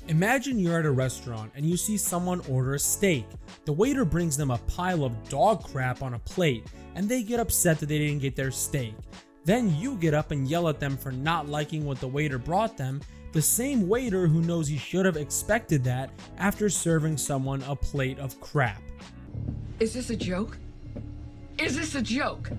Imagine you're at a restaurant and you see someone order a steak. The waiter brings them a pile of dog crap on a plate and they get upset that they didn't get their steak. Then you get up and yell at them for not liking what the waiter brought them, the same waiter who knows he should have expected that after serving someone a plate of crap. Is this a joke? Is this a joke?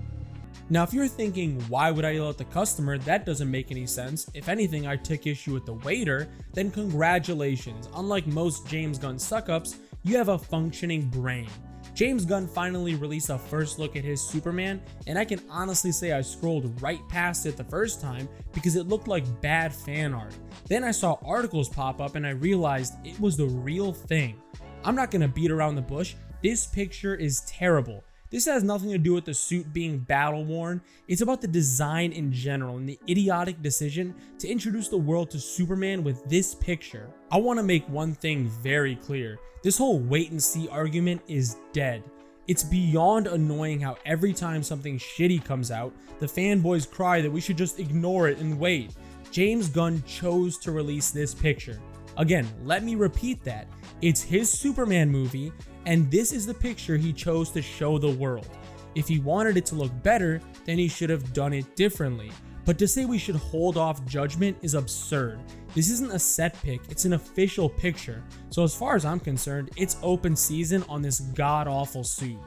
Now, if you're thinking, why would I yell at the customer? That doesn't make any sense. If anything, I took issue with the waiter, then congratulations. Unlike most James Gunn suck-ups, you have a functioning brain. James Gunn finally released a first look at his Superman, and I can honestly say I scrolled right past it the first time because it looked like bad fan art. Then I saw articles pop up and I realized it was the real thing. I'm not gonna beat around the bush, this picture is terrible. This has nothing to do with the suit being battle worn, it's about the design in general and the idiotic decision to introduce the world to Superman with this picture. I want to make one thing very clear, this whole wait and see argument is dead. It's beyond annoying how every time something shitty comes out, the fanboys cry that we should just ignore it and wait. James Gunn chose to release this picture. Again, let me repeat that. It's his Superman movie, and this is the picture he chose to show the world. If he wanted it to look better, then he should have done it differently. But to say we should hold off judgment is absurd. This isn't a set pic, it's an official picture. So as far as I'm concerned, it's open season on this god-awful suit.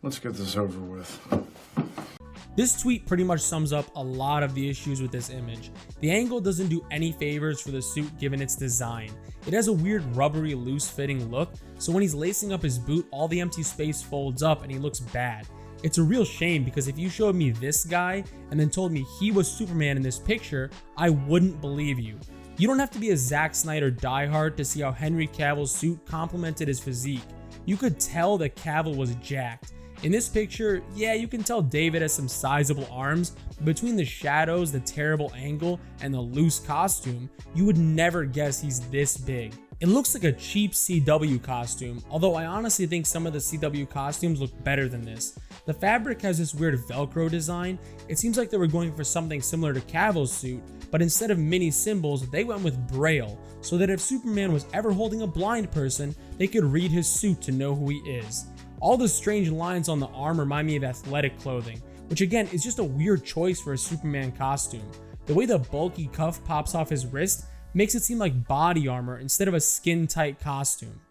Let's get this over with. This tweet pretty much sums up a lot of the issues with this image. The angle doesn't do any favors for the suit given its design. It has a weird rubbery loose fitting look, so when he's lacing up his boot, all the empty space folds up and he looks bad. It's a real shame because if you showed me this guy and then told me he was Superman in this picture, I wouldn't believe you. You don't have to be a Zack Snyder diehard to see how Henry Cavill's suit complemented his physique. You could tell that Cavill was jacked. In this picture, yeah, you can tell David has some sizable arms, but between the shadows, the terrible angle, and the loose costume, you would never guess he's this big. It looks like a cheap CW costume, although I honestly think some of the CW costumes look better than this. The fabric has this weird velcro design. It seems like they were going for something similar to Cavill's suit, but instead of mini symbols, they went with braille, so that if Superman was ever holding a blind person, they could read his suit to know who he is. All the strange lines on the arm remind me of athletic clothing, which again is just a weird choice for a Superman costume. The way the bulky cuff pops off his wrist makes it seem like body armor instead of a skin-tight costume.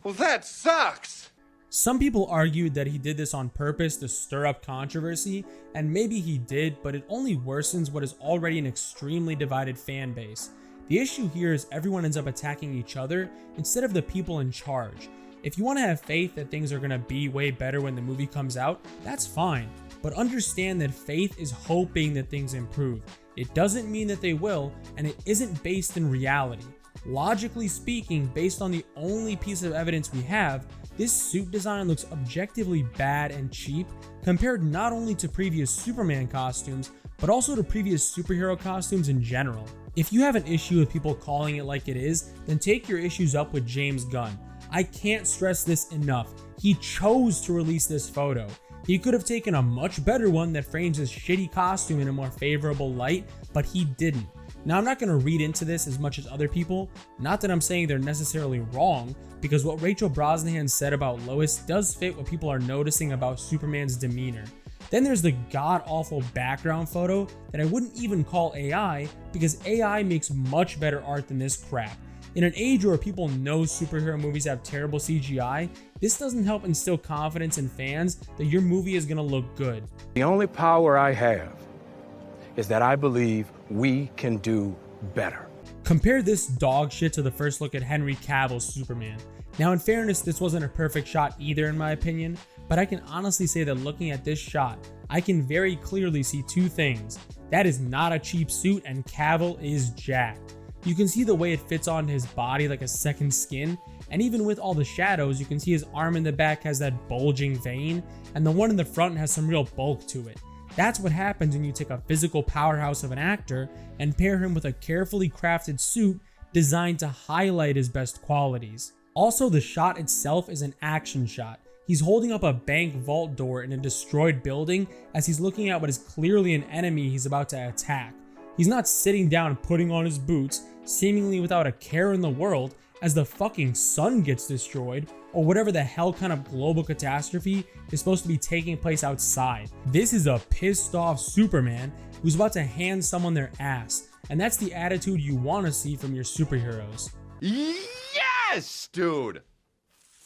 Well, that sucks! Some people argued that he did this on purpose to stir up controversy, and maybe he did, but it only worsens what is already an extremely divided fan base. The issue here is everyone ends up attacking each other instead of the people in charge. If you want to have faith that things are going to be way better when the movie comes out, that's fine. But understand that faith is hoping that things improve. It doesn't mean that they will, and it isn't based in reality. Logically speaking, based on the only piece of evidence we have, this suit design looks objectively bad and cheap compared not only to previous Superman costumes, but also to previous superhero costumes in general. If you have an issue with people calling it like it is, then take your issues up with James Gunn. I can't stress this enough. He chose to release this photo. He could have taken a much better one that frames his shitty costume in a more favorable light, but he didn't. Now, I'm not going to read into this as much as other people, not that I'm saying they're necessarily wrong, because what Rachel Brosnahan said about Lois does fit what people are noticing about Superman's demeanor. Then there's the god-awful background photo that I wouldn't even call AI, because AI makes much better art than this crap. In an age where people know superhero movies have terrible CGI, this doesn't help instill confidence in fans that your movie is going to look good. The only power I have is that I believe we can do better. Compare this dog shit to the first look at Henry Cavill's Superman. Now, in fairness, this wasn't a perfect shot either in my opinion, but I can honestly say that looking at this shot, I can very clearly see two things. That is not a cheap suit and Cavill is jacked. You can see the way it fits onto his body like a second skin, and even with all the shadows, you can see his arm in the back has that bulging vein, and the one in the front has some real bulk to it. That's what happens when you take a physical powerhouse of an actor and pair him with a carefully crafted suit designed to highlight his best qualities. Also, the shot itself is an action shot. He's holding up a bank vault door in a destroyed building as he's looking at what is clearly an enemy he's about to attack. He's not sitting down and putting on his boots, seemingly without a care in the world, as the fucking sun gets destroyed, or whatever the hell kind of global catastrophe is supposed to be taking place outside. This is a pissed off Superman who's about to hand someone their ass, and that's the attitude you want to see from your superheroes. Yes, dude!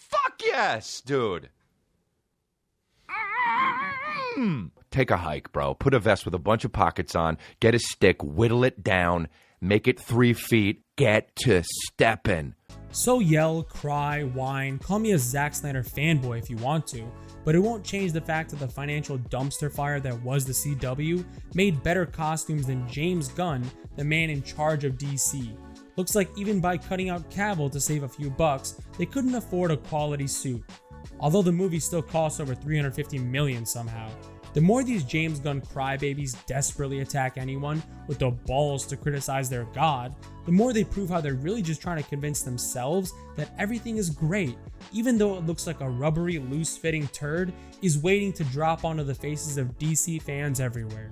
Fuck yes, dude! Take a hike, bro. Put a vest with a bunch of pockets on, get a stick, whittle it down, make it 3 feet, get to steppin'. So yell, cry, whine, call me a Zack Snyder fanboy if you want to, but it won't change the fact that the financial dumpster fire that was the CW made better costumes than James Gunn, the man in charge of DC. Looks like even by cutting out Cavill to save a few bucks, they couldn't afford a quality suit. Although the movie still costs over $350 million somehow. The more these James Gunn crybabies desperately attack anyone with the balls to criticize their god, the more they prove how they're really just trying to convince themselves that everything is great, even though it looks like a rubbery, loose-fitting turd is waiting to drop onto the faces of DC fans everywhere.